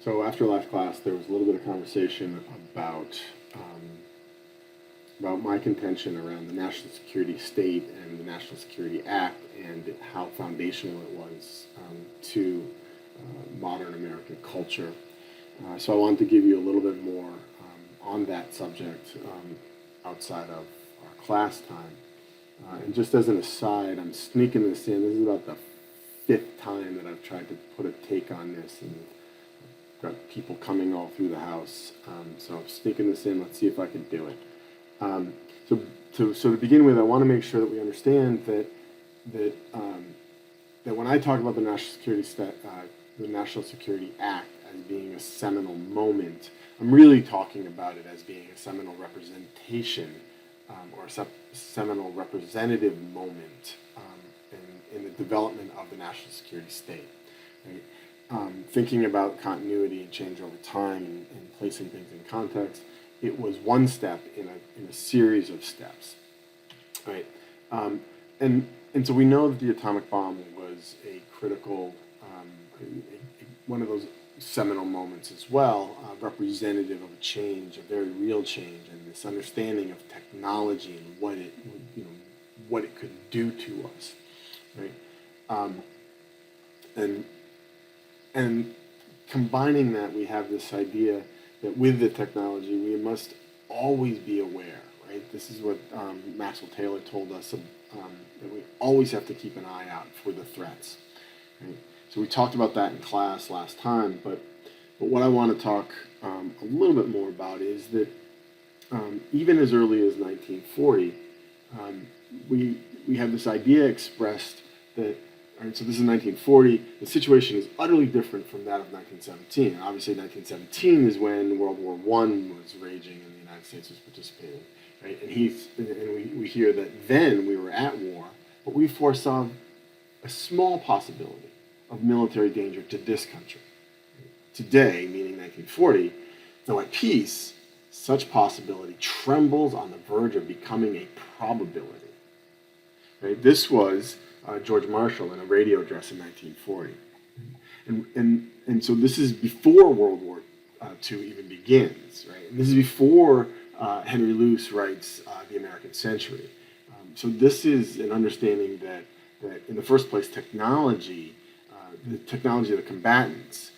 So after last class, there was a little bit of conversation about my contention around the national security state and the National Security Act and how foundational it was to modern American culture. So I wanted to give you a little bit more on that subject outside of our class time. And just as an aside, I'm sneaking this in. This is about the fifth time that I've tried to put a take on this, and got people coming all through the house. So I'm sneaking this in. Let's see if I can do it. Um, so to begin with, I want to make sure that we understand that when I talk about the National Security Act as being a seminal moment, I'm really talking about it as being a seminal representation or a seminal representative moment in the development of the national security state. Right? Thinking about continuity and change over time and placing things in context, it was one step in a series of steps, right? And so we know that the atomic bomb was a critical, one of those seminal moments as well, representative of a change, a very real change, and this understanding of technology and what it could do to us, right? And combining that, we have this idea that with the technology, we must always be aware, right? This is what Maxwell Taylor told us, that we always have to keep an eye out for the threats, right? So we talked about that in class last time, but what I want to talk a little bit more about is that even as early as 1940, we have this idea expressed that, all right, so this is 1940, the situation is utterly different from that of 1917. Obviously, 1917 is when World War I was raging and the United States was participating, right? And we hear that then we were at war, but we foresaw a small possibility of military danger to this country. Today, meaning 1940, though at peace, such possibility trembles on the verge of becoming a probability. Right? This was George Marshall in a radio address in 1940. And so this is before World War II even begins, right? And this is before Henry Luce writes The American Century. So this is an understanding that in the first place, the technology of the combatants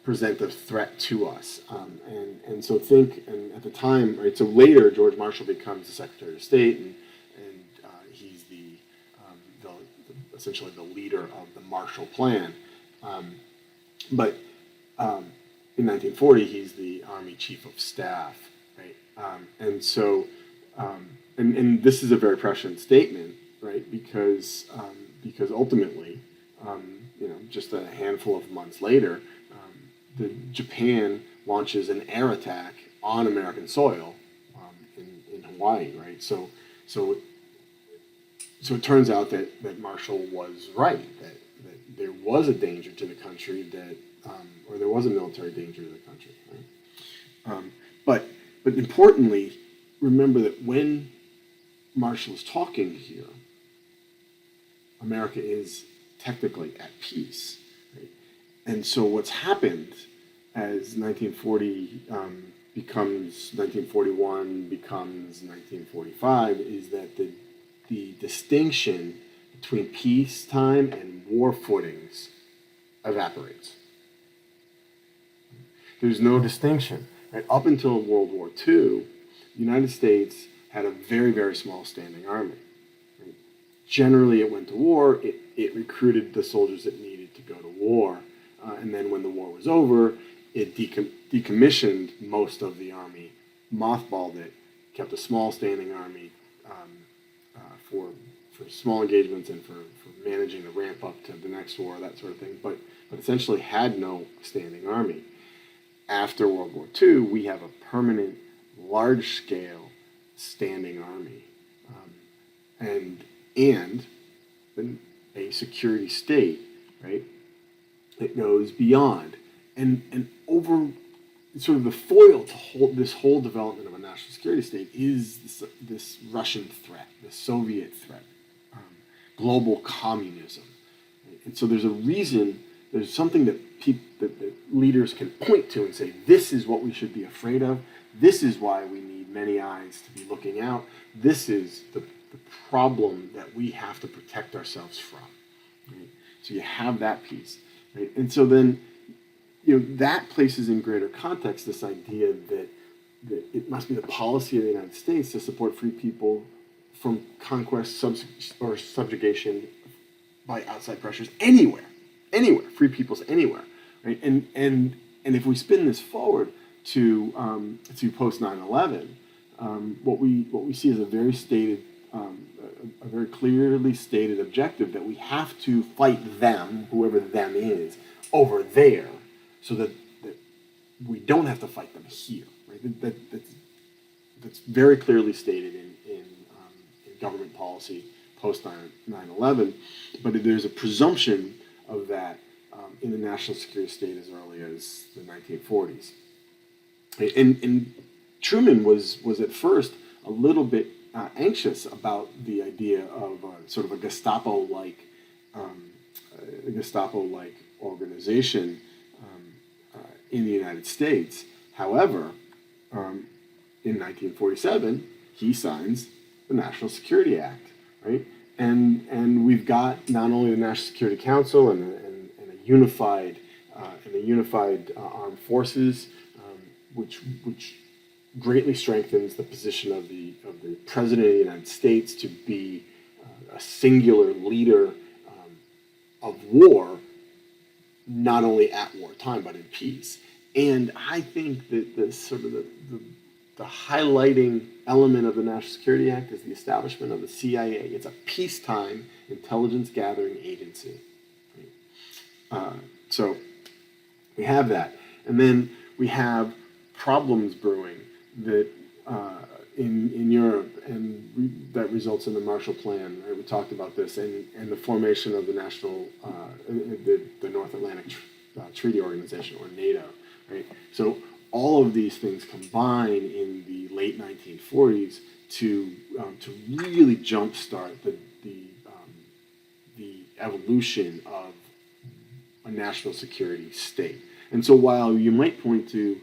present a threat to us. And so and at the time, right, so later George Marshall becomes the Secretary of State, and he's essentially the leader of the Marshall Plan. But in 1940, he's the Army Chief of Staff, right? And so, and this is a very prescient statement, right? Because ultimately, just a handful of months later, Japan launches an air attack on American soil in Hawaii, right? So it turns out that Marshall was right, that there was a danger to the country, or there was a military danger to the country, right? But importantly, remember that when Marshall is talking here, America is technically at peace, right? And so what's happened as 1940 becomes 1941, becomes 1945, is that the distinction between peacetime and war footings evaporates. There's no distinction. Right? Up until World War II, the United States had a very, very small standing army. Right? Generally, it went to war. It recruited the soldiers that needed to go to war. And then when the war was over, it decommissioned most of the army, mothballed it, kept a small standing army for small engagements and for managing the ramp up to the next war, that sort of thing, but essentially had no standing army. After World War II, we have a permanent, large-scale standing army, and a security state, right? It goes beyond and over sort of the foil to hold this whole development of a national security state is this Russian threat, the Soviet threat, global communism. And so there's a reason there's something that leaders can point to and say, this is what we should be afraid of. This is why we need many eyes to be looking out. This is the problem that we have to protect ourselves from. Right? So you have that piece, right? And so then, that places in greater context this idea that it must be the policy of the United States to support free people from conquest or subjugation by outside pressures anywhere, free peoples anywhere, right? And if we spin this forward to post 9/11, what we see is a very stated, a very clearly stated objective that we have to fight them, whoever them is, over there, so that we don't have to fight them here. Right? That's very clearly stated in government policy post 9/11, but there's a presumption of that in the national security state as early as the 1940s. And Truman was at first a little bit anxious about the idea of sort of a Gestapo-like organization in the United States. However, in 1947, he signs the National Security Act, right? And we've got not only the National Security Council and a unified armed forces, which greatly strengthens the position of the President of the United States to be a singular leader of war, not only at wartime but in peace. And I think that the highlighting element of the National Security Act is the establishment of the CIA. It's a peacetime intelligence gathering agency. So we have that, and then we have problems brewing that in Europe, and that results in the Marshall Plan. Right? We talked about this, and the formation of the the North Atlantic Treaty Organization, or NATO. Right? So all of these things combine in the late 1940s to really jumpstart the evolution of a national security state. And so while you might point to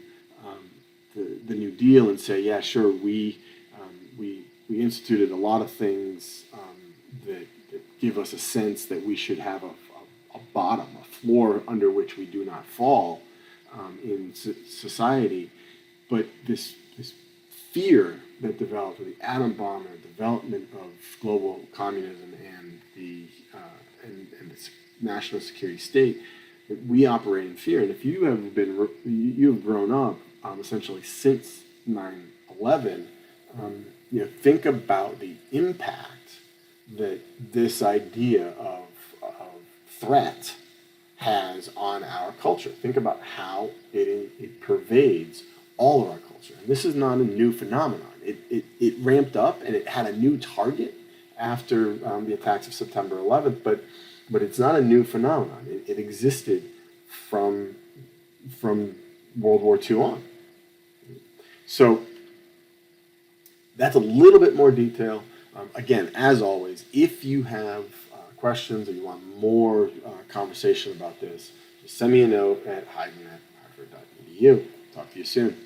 the New Deal and say, yeah, sure, we instituted a lot of things that give us a sense that we should have a bottom, a floor under which we do not fall in society, but this fear that developed with the atom bomb and the development of global communism and the national security state, that we operate in fear. And if you have grown up essentially since 9/11, think about the impact that this idea of threat has on our culture. Think about how it pervades all of our culture. And this is not a new phenomenon. It ramped up and it had a new target after the attacks of September 11th, but it's not a new phenomenon. It existed from World War II on. So that's a little bit more detail. Again, as always, if you have questions or you want more conversation about this, just send me a note at hyden@harvard.edu. Talk to you soon.